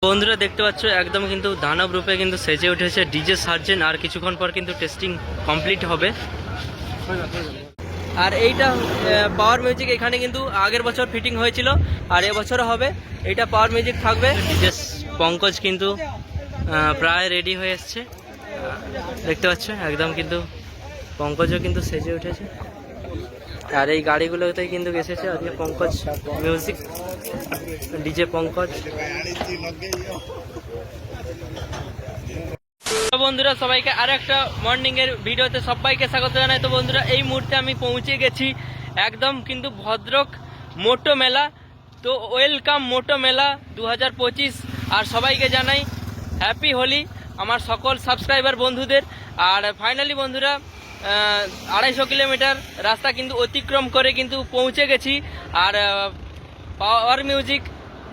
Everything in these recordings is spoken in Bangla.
বন্ধুরা দেখতে পাচ্ছ একদম কিন্তু দানব রূপে কিন্তু সেজে উঠেছে ডিজে সার্জেন। আর কিছুক্ষণ পর কিন্তু টেস্টিং কমপ্লিট হবে। আর এইটা পাওয়ার মিউজিক এখানে কিন্তু আগের বছর ফিটিং হয়েছিল আর এবছরও হবে। এইটা পাওয়ার মিউজিক থাকবে। ডিজে পঙ্কজ কিন্তু প্রায় রেডি হয়ে এসছে, দেখতে পাচ্ছ একদম কিন্তু পঙ্কজও কিন্তু সেজে উঠেছে। আর এই গাড়িগুলোতেই কিন্তু এসেছে আজকে পঙ্কজ মিউজিক, ডিজে পঙ্কজ। তো বন্ধুরা সবাইকে আর একটা মর্নিং এর ভিডিওতে সবাইকে স্বাগত জানাই। তো বন্ধুরা এই মুহূর্তে আমি পৌঁছে গেছি একদম কিন্তু ভদ্রক মোটো মেলা। তো ওয়েলকাম মোটো মেলা 2025। আর সবাইকে জানাই হ্যাপি হোলি আমার সকল সাবস্ক্রাইবার বন্ধুদের। আর ফাইনালি বন্ধুরা 250 কিলোমিটার রাস্তা কিন্তু অতিক্রম করে কিন্তু পৌঁছে গেছি। আর পাওয়ার মিউজিক,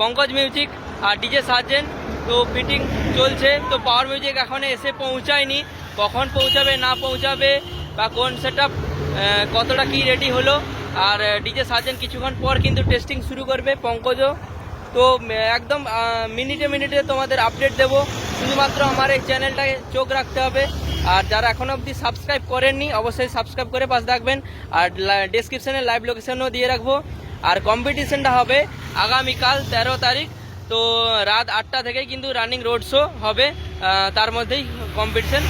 পঙ্কজ মিউজিক আর ডিজে সার্জেন তো ফিটিং চলছে। তো পাওয়ার মিউজিক এখনো এসে পৌঁছায়নি, কখন পৌঁছাবে না পৌঁছাবে বা কোন সেটআপ কতটা কি রেডি হলো। আর ডিজে সার্জেন কিছুক্ষণ পর কিন্তু টেস্টিং শুরু করবে, পঙ্কজও। তো একদম মিনিটে মিনিটে তোমাদের আপডেট দেবো। শুধুমাত্র আমার এই চ্যানেলটায় চোখ রাখতে হবে। আর যারা এখনও অবধি সাবস্ক্রাইব করেননি অবশ্যই সাবস্ক্রাইব করে পাশে থাকবেন। আর ডেসক্রিপশানে লাইভ লোকেশনও দিয়ে রাখবো। আর কম্পিটিশনটা হবে আগামীকাল 13 তারিখ। তো রাত 8টা থেকেই কিন্তু রানিং রোড শো হবে, তার মধ্যেই কম্পিটিশন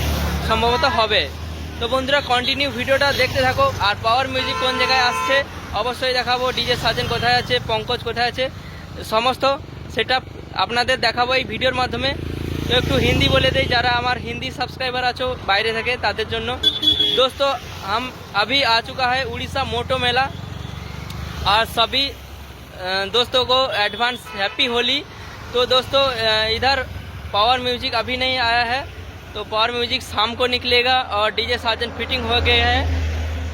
সম্ভবত হবে। তো বন্ধুরা কন্টিনিউ ভিডিওটা দেখতে থাকো। আর পাওয়ার মিউজিক কোন জায়গায় আসছে অবশ্যই দেখাবো, ডিজে সার্জেন কোথায় আছে, পঙ্কজ কোথায় আছে, সমস্ত সেটআপ আপনাদের দেখাবো এই ভিডিওর মাধ্যমে। তো একটু হিন্দি বলে দেই যারা আমার हिंदी सब्सक्राइबर आचो বাইরে থেকে তাদের জন্য। दोस्तों हम अभी आ चुका है उड़ीसा मोटो मेला। और सभी दोस्तों को एडवांस हैप्पी होली। तो दोस्तों इधर पावर म्यूजिक अभी नहीं आया है, तो पावर म्यूजिक शाम को निकलेगा। और डीजे सार्जन फिटिंग हो गए हैं,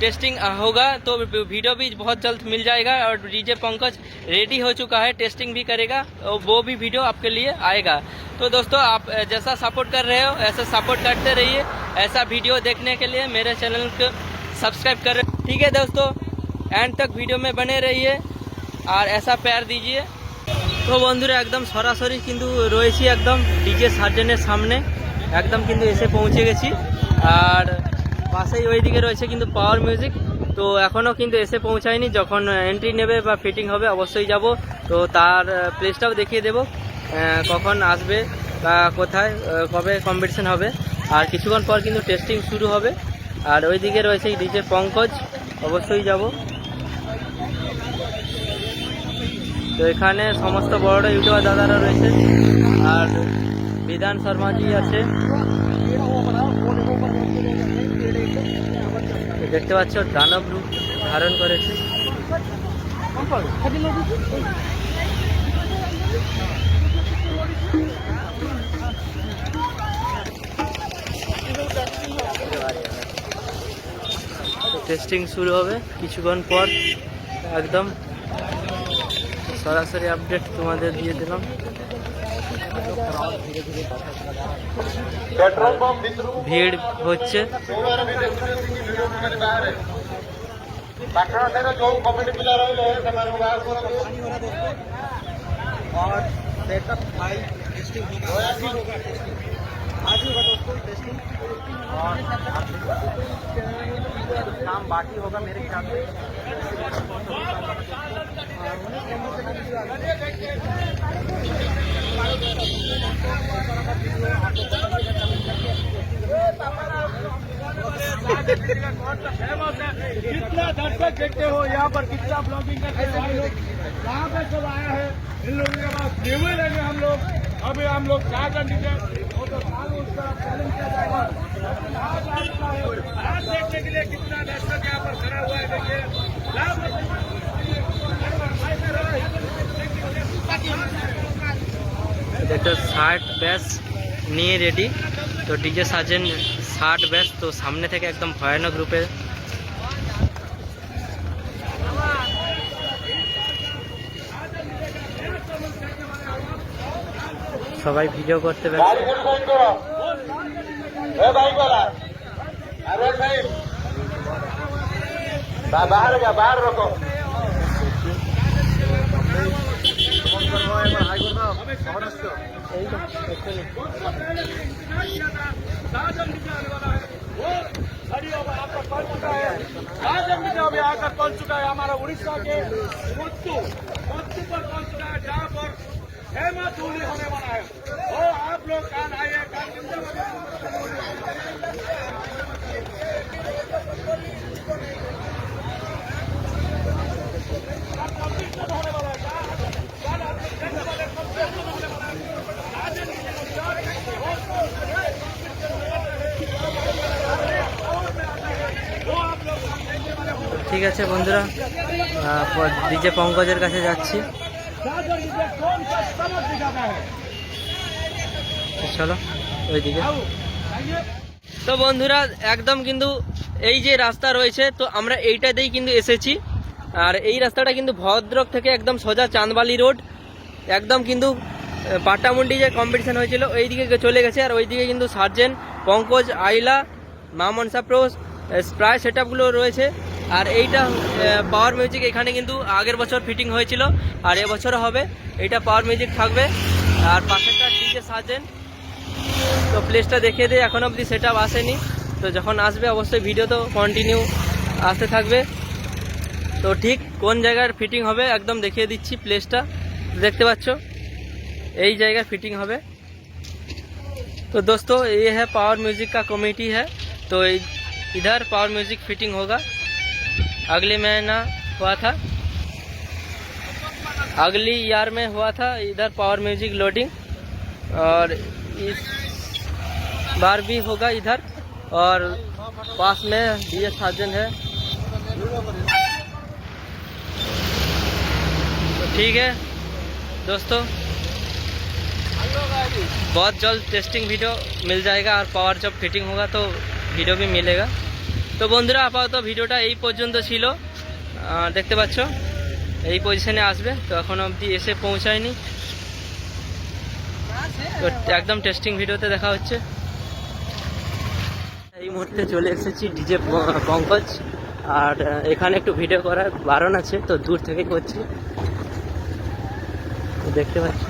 टेस्टिंग होगा तो वीडियो भी बहुत जल्द मिल जाएगा। और डीजे पंकज रेडी हो चुका है, टेस्टिंग भी करेगा, और वो भी वीडियो आपके लिए आएगा। तो दोस्तों आप जैसा सपोर्ट कर रहे हो ऐसा सपोर्ट करते रहिए। ऐसा वीडियो देखने के लिए मेरे चैनल को सब्सक्राइब कर रहे, ठीक है दोस्तों। एंड तक वीडियो में बने रहिए और ऐसा प्यार दीजिए। तो বন্ধুরা একদম সরাসরি কিন্তু রয়েছি একদম ডিজে সার্জেনের সামনে, একদম কিন্তু এসে পৌঁছে গেছি। আর পাশেই ওইদিকে রয়েছে কিন্তু পাওয়ার মিউজিক। তো এখনও কিন্তু এসে পৌঁছায়নি, যখন এন্ট্রি নেবে বা ফিটিং হবে অবশ্যই যাব। তো তার প্লেসটাও দেখিয়ে দেব, কখন আসবে বা কোথায় কবে কম্পিটিশন হবে। আর কিছুক্ষণ পর কিন্তু টেস্টিং শুরু হবে। আর ওইদিকে রয়েছে ডিজে পঙ্কজ, অবশ্যই যাব। তো এখানে সমস্ত বড় ইউটিউবার দাদারা রয়েছে। আর বিধান শর্মাজি আছে, দেখতে পাচ্ছ দানব রূপ ধারণ করেছে। টেস্টিং শুরু হবে কিছুক্ষণ পর, একদম সরাসরি আপডেট তোমাদের দিয়ে দিলাম। ভিড় হচ্ছে। काम बाकी होगा मेरे ख्याल से। कितना दर्शक देखते हो यहाँ पर, कितना ब्लॉगिंग करते हो भाई लोग, कहाँ पे सब आया है। इन लोगों के पास गेमे लगे हम लोग। अभी हम लोग क्या कर दीजिए तो उसका चैलेंज किया जाएगा। आज देखने के लिए कितना दर्शक यहाँ पर खड़ा हुआ है, देखिए। দেখো 60 ব্যাচ নিয়ে রেডি। তো ডিজে সার্জেন 60 ব্যাচ, তো সামনে থেকে একদম ভয়ানক রূপে সবাই ভিডিও করতে ব্যস্ত। बाहर रखो। उसको पहले भी इंतजार किया था। साजन नीचे आने वाला है, वो गाड़ी अब आकर पहुंच चुका है। साजन नीचे अभी आकर पहुंच चुका है हमारा उड़ीसा के मुत्तू पर पहुंच चुका है, जहाँ पर हेमा चूली होने वाला है। वो आप लोग कान आइए, कान होने वाला है। ঠিক আছে বন্ধুরা, ডিজে পঙ্কজের কাছে যাচ্ছি। চলো ওইদিকে। তো বন্ধুরা একদম কিন্তু এই যে রাস্তা রয়েছে, তো আমরা এইটাতেই কিন্তু এসেছি। আর এই রাস্তাটা কিন্তু ভদ্রক থেকে একদম সোজা চাঁদবালি রোড, একদম কিন্তু পাট্টামুন্ডি যে কম্পিটিশন হয়েছিল ওই দিকে চলে গেছে। আর ওইদিকে কিন্তু সার্জেন্ট, পঙ্কজ, আইলা, মা মনসা প্রো প্রায় সেট আপগুলো রয়েছে। আর এইটা পাওয়ার মিউজিক, এখানে কিন্তু আগের বছর ফিটিং হয়েছিল আর এবছরও হবে। এইটা পাওয়ার মিউজিক থাকবে। আর পাশেরটা ডিজে সার্জেন্ট। তো প্লেসটা দেখিয়ে দিই, এখন অবধি সেট আপ আসেনি, তো যখন আসবে অবশ্যই ভিডিও তো কন্টিনিউ আসতে থাকবে। তো ঠিক কোন জায়গার ফিটিং হবে একদম দেখিয়ে দিচ্ছি। প্লেসটা দেখতে পাচ্ছ, এই জায়গায় फिटिंग হবে। तो दोस्तों ये है पावर म्यूजिक का कमेटी है, तो इधर पावर म्यूजिक फिटिंग होगा। अगले महीना हुआ था, अगली ईयर में हुआ था इधर पावर म्यूजिक लोडिंग, और इस बार भी होगा इधर। और पास में डीजे सार्जन है। तो ठीक है दोस्तों, बहुत जल्द टेस्टिंग वीडियो मिल जाएगा। और पावर जब फिटिंग होगा तो वीडियो भी मिलेगा। তো বন্ধুরা আপাতত ভিডিওটা এই পর্যন্ত ছিল, দেখতে পাচ্ছ এই পজিশনে আসবে, তো এখন অবধি এসে পৌঁছায়নি। তো একদম টেস্টিং ভিডিওতে দেখা হচ্ছে। এই মুহূর্তে চলে এসেছি ডিজে পঙ্কজ, আর এখানে একটু ভিডিও করার বারণ আছে, তো দূর থেকে করছি। দেখতে পাচ্ছ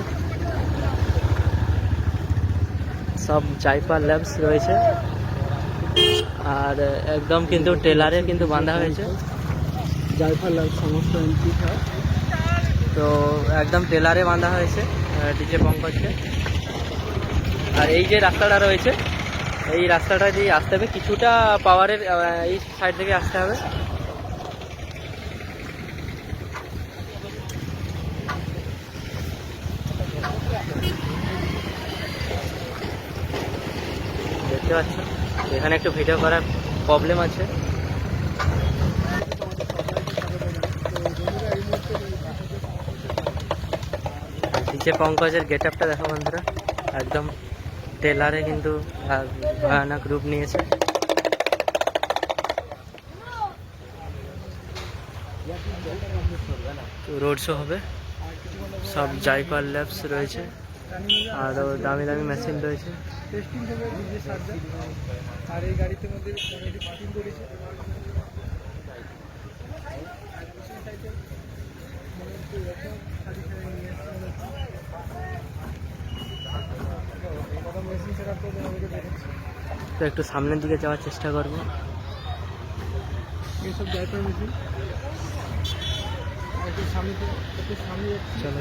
সব জাইপা ল্যাবস রয়েছে, আর একদম কিন্তু টেলারে কিন্তু বাঁধা হয়েছে। জাইপা ল্যাব সমস্ত এন্ট্রি হয়, তো একদম টেলারে বাঁধা হয়েছে ডিজে পঙ্কজকে। আর এই যে রাস্তাটা রয়েছে, এই রাস্তাটা দিয়ে আসতে হবে, কিছুটা পাওয়ারের এই সাইড থেকে আসতে হবে। দেখতে পাচ্ছ এখানে একটু ভিডিও করার প্রবলেম আছে। ডিজে পঙ্কজের গেট আপটা দেখো বন্ধুরা, একদম টেলারে কিন্তু ভয়ানক রূপ নিয়েছে। রোড শো হবে, সব জাইপার ল্যাবস রয়েছে, আরও দামি দামি মেশিন রয়েছে। টেস্টিং হবে ডিজে সার্জেন্ট, আর এই গাড়িতে মধ্যে কমিটি ফিটিং করেছে। তো একটু সামনের দিকে যাওয়ার চেষ্টা করবো। এইসব জাইপার মেশিন সামনে চলো।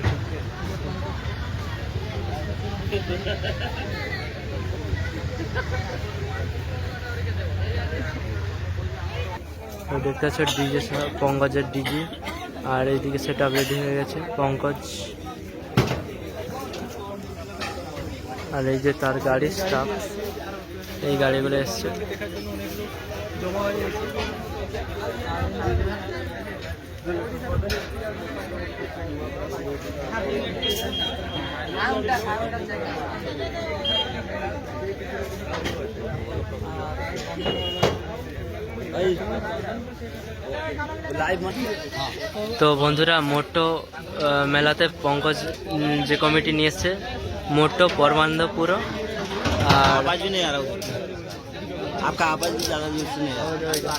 তো দেখতে পাচ্ছ ডিজে পঙ্কজের ডিজি, আর এইদিকে সেট আপ রেডি হয়ে গেছে পঙ্কজ। আর এই যে তার গাড়ি স্টাফ, এই গাড়িগুলো এসছে। তো বন্ধুরা মোটো মেলাতে পঙ্কজ যে কমিটি নিয়ে এসছে, মোটো परमानंदपुर। और आवाज भी नहीं आ रहा, आपका आवाज भी ज़्यादा दूर से नहीं आ रहा।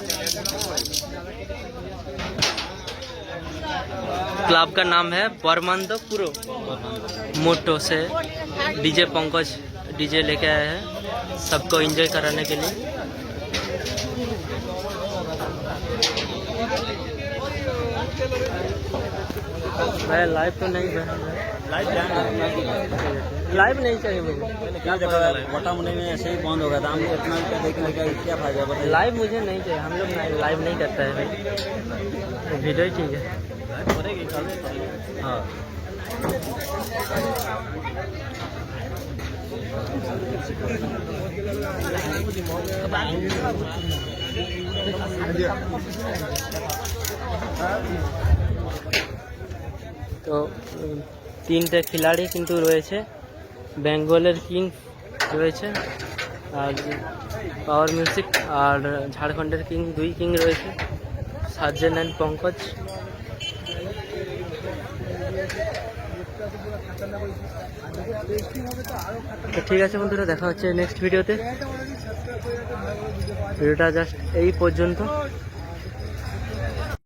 क्लब का नाम है परमानंद पुरो। मोटो से डीजे पंकज डीजे लेके आए हैं सबको एंजॉय कराने के लिए। मैं लाइव तो नहीं लाइव नहीं चाहिए मुझे। क्या देखा वटा मुने में ऐसे ही बंद हो गया था, हम लोग इतना रुपया देखने का क्या फायदा बताइए। लाइव मुझे नहीं चाहिए, हम लोग लाइव नहीं करता है भाई, वीडियो ही ठीक है। हाँ তো তিনটে খিলাড়ি কিন্তু রয়েছে, বেঙ্গলের কিং রয়েছে আর পাওয়ার মিউজিক, আর ঝাড়খণ্ডের কিং, দুই কিং রয়েছে, সার্জেন অ্যান্ড পঙ্কজ। তো ঠিক আছে বন্ধুরা, দেখা হচ্ছে নেক্সট ভিডিওতে। ভিডিওটা জাস্ট এই পর্যন্ত।